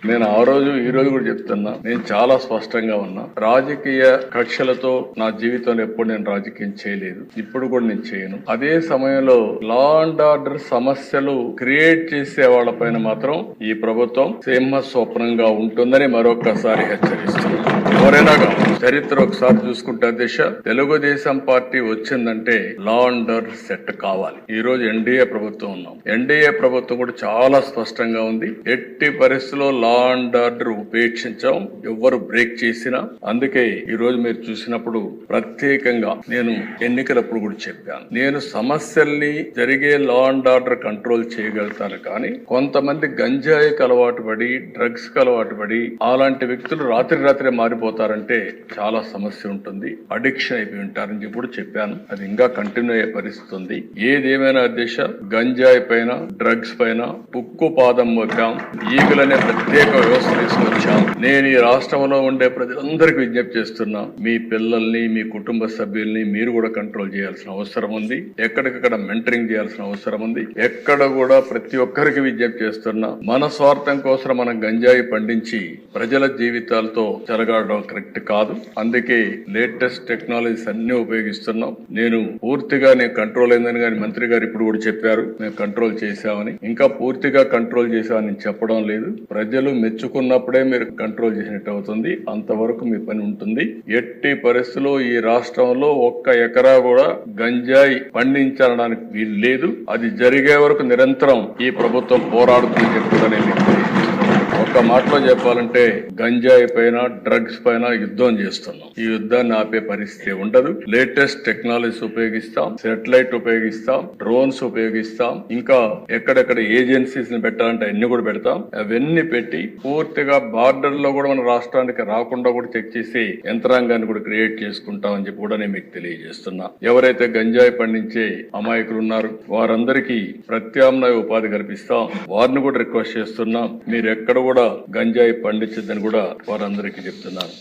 నేను ఆ రోజు ఈ రోజు కూడా చెప్తున్నా, నేను చాలా స్పష్టంగా ఉన్నా. రాజకీయ కక్షలతో నా జీవితంలో ఎప్పుడు నేను రాజకీయం చేయలేదు, ఇప్పుడు కూడా నేను చేయను. అదే సమయంలో లా అండ్ ఆర్డర్ సమస్యలు క్రియేట్ చేసే వాళ్ళ పైన మాత్రం ఈ ప్రభుత్వం సింహ స్వప్నంగా ఉంటుందని మరొకసారి హెచ్చరిస్తున్నాను. ఎవరైనా చరిత్ర ఒకసారి చూసుకుంటే అధ్యక్ష, తెలుగుదేశం పార్టీ వచ్చిందంటే లా అండ్ ఆర్డర్ సెట్ కావాలి. ఈ రోజు ఎన్డీఏ ప్రభుత్వం ఉన్నాం. ఎన్డీఏ ప్రభుత్వం కూడా చాలా స్పష్టంగా ఉంది. ఎట్టి పరిస్థితుల్లో లా అండ్ ఆర్డర్ ఉపేక్షించాం, ఎవ్వరు బ్రేక్ చేసినా. అందుకే ఈ రోజు మీరు చూసినప్పుడు ప్రత్యేకంగా నేను ఎన్నికలప్పుడు కూడా చెప్పాను, నేను సమస్యల్ని జరిగే లా అండ్ ఆర్డర్ కంట్రోల్ చేయగలుగుతాను, కానీ కొంతమంది గంజాయికి అలవాటు పడి, డ్రగ్స్ కి అలవాటు పడి అలాంటి వ్యక్తులు రాత్రి మారిపోతారంటే చాలా సమస్య ఉంటుంది, అడిక్షన్ అయిపోయి ఉంటారని చెప్పి కూడా చెప్పాను. అది ఇంకా కంటిన్యూ అయ్యే పరిస్థితి ఉంది. ఏదేమైనా అధ్యక్ష, గంజాయి పైన, డ్రగ్స్ పైన ఉక్కు పాదం మోపాం, ఈగులనే ప్రత్యేక వ్యవస్థ తీసుకొచ్చాం. నేను ఈ రాష్ట్రంలో ఉండే ప్రజలందరికీ విజ్ఞప్తి చేస్తున్నా, మీ పిల్లల్ని, మీ కుటుంబ సభ్యుల్ని మీరు కూడా కంట్రోల్ చేయాల్సిన అవసరం ఉంది. ఎక్కడికక్కడ మెంటరింగ్ చేయాల్సిన అవసరం ఉంది. ఎక్కడ కూడా ప్రతి ఒక్కరికి విజ్ఞప్తి చేస్తున్నా, మన స్వార్థం కోసం మనం గంజాయి పండించి ప్రజల జీవితాలతో చెలగాడడం కరెక్ట్ కాదు. అందుకే లేటెస్ట్ టెక్నాలజీస్ అన్ని ఉపయోగిస్తున్నాం. నేను కంట్రోల్ అయిందని కానీ మంత్రి గారు ఇప్పుడు కూడా చెప్పారు, మేము కంట్రోల్ చేశామని. ఇంకా పూర్తిగా కంట్రోల్ చేశామని చెప్పడం లేదు. ప్రజలు మెచ్చుకున్నప్పుడే మీరు కంట్రోల్ చేసినట్టు అవుతుంది, అంతవరకు మీ పని ఉంటుంది. ఎట్టి పరిస్థితుల్లో ఈ రాష్ట్రంలో ఒక్క ఎకరా కూడా గంజాయి పండించడానికి వీలు లేదు. అది జరిగే వరకు నిరంతరం ఈ ప్రభుత్వం పోరాడుతుందని చెప్పి కూడా నేను ఒక్క మాటలో చెప్పాలంటే, గంజాయి పైన, డ్రగ్స్ పైన యుద్ధం చేస్తున్నాం. ఈ యుద్ధాన్ని ఆపే పరిస్థితి ఉండదు. లేటెస్ట్ టెక్నాలజీస్ ఉపయోగిస్తాం, సెటిలైట్ ఉపయోగిస్తాం, డ్రోన్స్ ఉపయోగిస్తాం, ఇంకా ఎక్కడెక్కడ ఏజెన్సీస్ ని పెట్టాలంటే అన్ని కూడా పెడతాం. అవన్నీ పెట్టి పూర్తిగా బార్డర్ లో కూడా మన రాష్ట్రానికి రాకుండా కూడా చెక్ చేసి యంత్రాంగాన్ని కూడా క్రియేట్ చేసుకుంటాం అని చెప్పి కూడా నేను మీకు తెలియజేస్తున్నా. ఎవరైతే గంజాయి పండించే అమాయకులు ఉన్నారు వారందరికీ ప్రత్యామ్నాయ ఉపాధి కల్పిస్తాం. వారిని కూడా రిక్వెస్ట్ చేస్తున్నాం, మీరు ఎక్కడ కూడా గంజాయి పండించద్దని కూడా వారందరికీ చెప్తున్నాను.